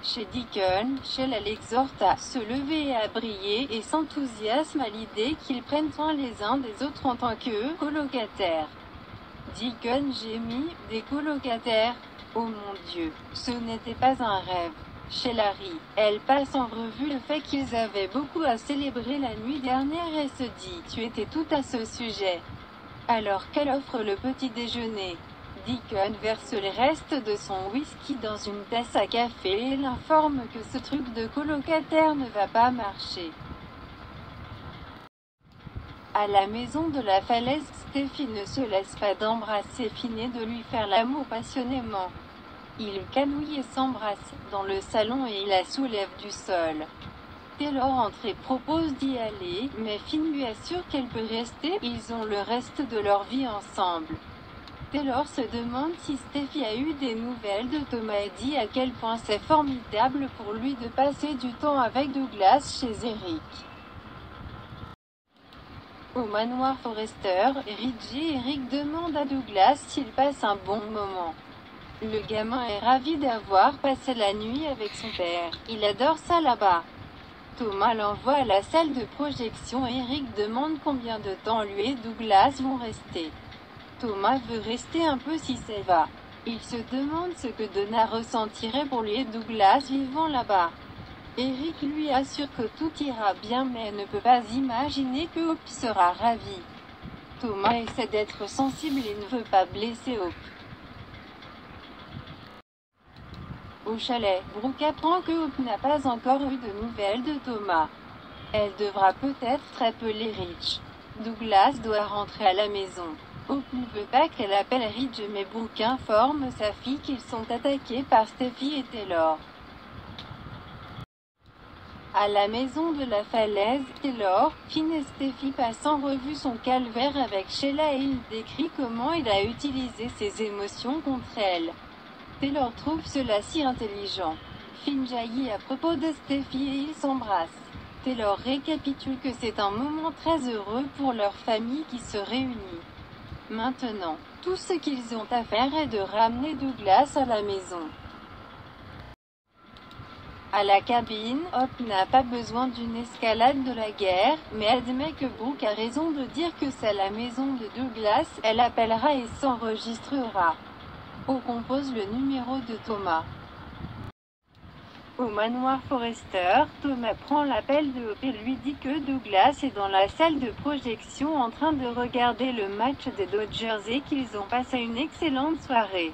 Chez Deacon, Sheila l'exhorte à se lever et à briller et s'enthousiasme à l'idée qu'ils prennent soin les uns des autres en tant que colocataires. Deacon gémit, des colocataires. Oh mon Dieu, ce n'était pas un rêve. Sheila rit. Elle passe en revue le fait qu'ils avaient beaucoup à célébrer la nuit dernière et se dit « Tu étais tout à ce sujet ». Alors qu'elle offre le petit déjeuner. Deacon verse les restes de son whisky dans une tasse à café et l'informe que ce truc de colocataire ne va pas marcher. À la maison de la falaise, Steffi ne se laisse pas d'embrasser Finn et de lui faire l'amour passionnément. Ils canouillent et s'embrassent dans le salon et il la soulève du sol. Taylor entre et propose d'y aller, mais Finn lui assure qu'elle peut rester, ils ont le reste de leur vie ensemble. Taylor se demande si Steffi a eu des nouvelles de Thomas et dit à quel point c'est formidable pour lui de passer du temps avec Douglas chez Eric. Au manoir Forrester, Reggie et Eric demandent à Douglas s'il passe un bon moment. Le gamin est ravi d'avoir passé la nuit avec son père, il adore ça là-bas. Thomas l'envoie à la salle de projection et Eric demande combien de temps lui et Douglas vont rester. Thomas veut rester un peu si ça va. Il se demande ce que Donna ressentirait pour lui et Douglas vivant là-bas. Eric lui assure que tout ira bien mais ne peut pas imaginer que Hope sera ravi. Thomas essaie d'être sensible et ne veut pas blesser Hope. Au chalet, Brooke apprend que Hope n'a pas encore eu de nouvelles de Thomas. Elle devra peut-être appeler Rich. Douglas doit rentrer à la maison. Hope ne veut pas qu'elle appelle Rich mais Brooke informe sa fille qu'ils sont attaqués par Steffi et Taylor. À la maison de la falaise, Taylor, Finn et Steffi passent en revue son calvaire avec Sheila et il décrit comment il a utilisé ses émotions contre elle. Taylor trouve cela si intelligent. Finn jaillit à propos de Steffi et ils s'embrassent. Taylor récapitule que c'est un moment très heureux pour leur famille qui se réunit. Maintenant, tout ce qu'ils ont à faire est de ramener Douglas à la maison. À la cabine, Hope n'a pas besoin d'une escalade de la guerre, mais admet que Brooke a raison de dire que c'est la maison de Douglas, elle appellera et s'enregistrera. Hope compose le numéro de Thomas. Au manoir Forrester, Thomas prend l'appel de Hope et lui dit que Douglas est dans la salle de projection en train de regarder le match des Dodgers et qu'ils ont passé une excellente soirée.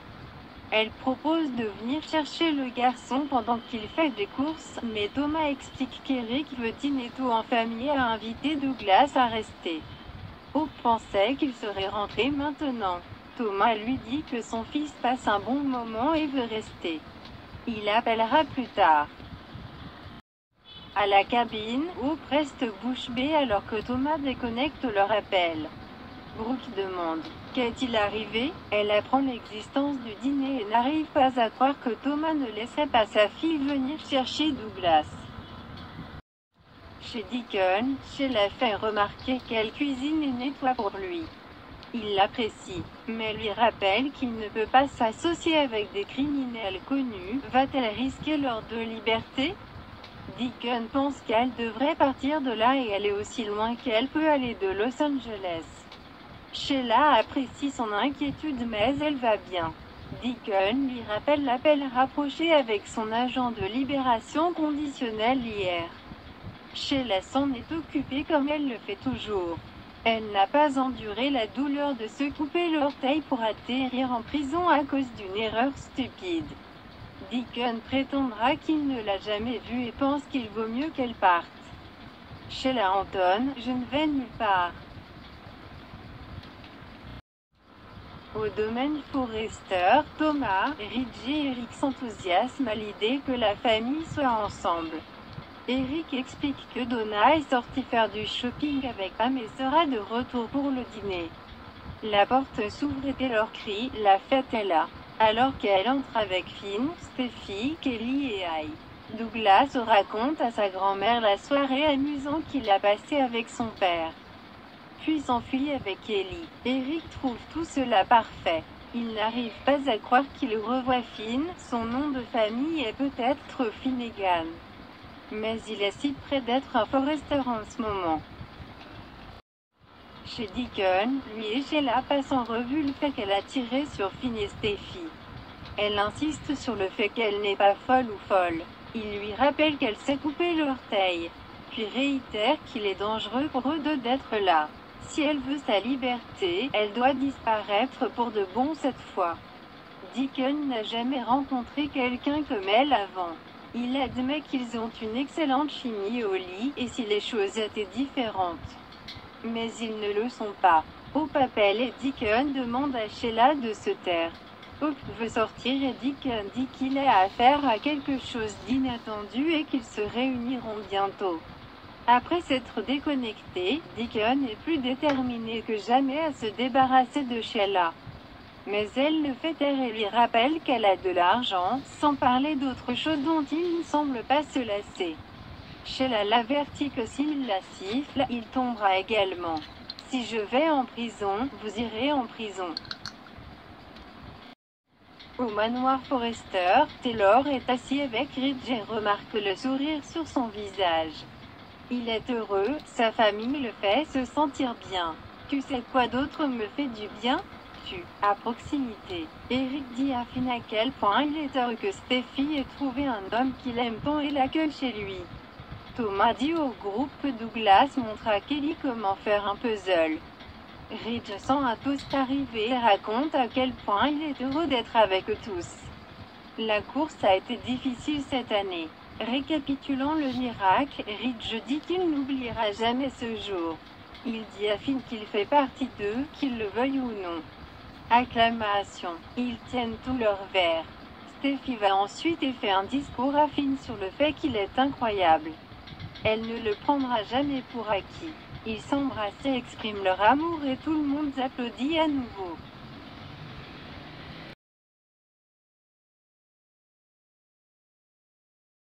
Elle propose de venir chercher le garçon pendant qu'il fait des courses, mais Thomas explique qu'Eric veut dîner tôt en famille et a invité Douglas à rester. Hope pensait qu'il serait rentré maintenant. Thomas lui dit que son fils passe un bon moment et veut rester. Il appellera plus tard. À la cabine, Hope reste bouche bée alors que Thomas déconnecte leur appel. Brooke demande « Qu'est-il arrivé ?» Elle apprend l'existence du dîner et n'arrive pas à croire que Thomas ne laisserait pas sa fille venir chercher Douglas. Chez Deacon, Sheila fait remarquer qu'elle cuisine et nettoie pour lui. Il l'apprécie, mais lui rappelle qu'il ne peut pas s'associer avec des criminels connus. Va-t-elle risquer leur de liberté? Deacon pense qu'elle devrait partir de là et aller aussi loin qu'elle peut aller de Los Angeles. Sheila apprécie son inquiétude mais elle va bien. Deacon lui rappelle l'appel rapproché avec son agent de libération conditionnelle hier. Sheila s'en est occupée comme elle le fait toujours. Elle n'a pas enduré la douleur de se couper l'orteil pour atterrir en prison à cause d'une erreur stupide. Deacon prétendra qu'il ne l'a jamais vue et pense qu'il vaut mieux qu'elle parte. Sheila entonne « Je ne vais nulle part ». Au domaine Forrester, Thomas, Reggie et Eric s'enthousiasment à l'idée que la famille soit ensemble. Eric explique que Donna est sortie faire du shopping avec Pam et sera de retour pour le dîner. La porte s'ouvre et Taylor crie « La fête est là !» alors qu'elle entre avec Finn, Steffi, Kelly et Ai. Douglas raconte à sa grand-mère la soirée amusante qu'il a passée avec son père. Puis s'enfuit avec Kelly. Eric trouve tout cela parfait. Il n'arrive pas à croire qu'il revoit Finn, son nom de famille est peut-être Finnegan. Mais il est si près d'être un Forrester en ce moment. Chez Deacon, lui et Sheila passent en revue le fait qu'elle a tiré sur Finn et Steffi. Elle insiste sur le fait qu'elle n'est pas folle ou folle. Il lui rappelle qu'elle s'est coupé l'orteil, puis réitère qu'il est dangereux pour eux deux d'être là. Si elle veut sa liberté, elle doit disparaître pour de bon cette fois. Deacon n'a jamais rencontré quelqu'un comme elle avant. Il admet qu'ils ont une excellente chimie au lit et si les choses étaient différentes. Mais ils ne le sont pas. Hope appelle et Deacon demande à Sheila de se taire. Hope veut sortir et Deacon dit qu'il a affaire à quelque chose d'inattendu et qu'ils se réuniront bientôt. Après s'être déconnecté, Deacon est plus déterminé que jamais à se débarrasser de Sheila. Mais elle le fait taire et lui rappelle qu'elle a de l'argent, sans parler d'autre chose dont il ne semble pas se lasser. Sheila l'avertit que s'il la siffle, il tombera également. Si je vais en prison, vous irez en prison. Au manoir Forrester, Taylor est assis avec Ridge et remarque le sourire sur son visage. Il est heureux, sa famille le fait se sentir bien. Tu sais quoi d'autre me fait du bien? À proximité. Eric dit à Finn à quel point il est heureux que Steffi ait trouvé un homme qu'il aime tant et l'accueille chez lui. Thomas dit au groupe que Douglas montre à Kelly comment faire un puzzle. Ridge sent un toast arriver et raconte à quel point il est heureux d'être avec eux tous. La course a été difficile cette année. Récapitulant le miracle, Ridge dit qu'il n'oubliera jamais ce jour. Il dit à Finn qu'il fait partie d'eux, qu'il le veuille ou non. Acclamation. Ils tiennent tout leur verre. Steffi va ensuite et fait un discours à Finn sur le fait qu'il est incroyable. Elle ne le prendra jamais pour acquis. Ils s'embrassent et expriment leur amour et tout le monde applaudit à nouveau.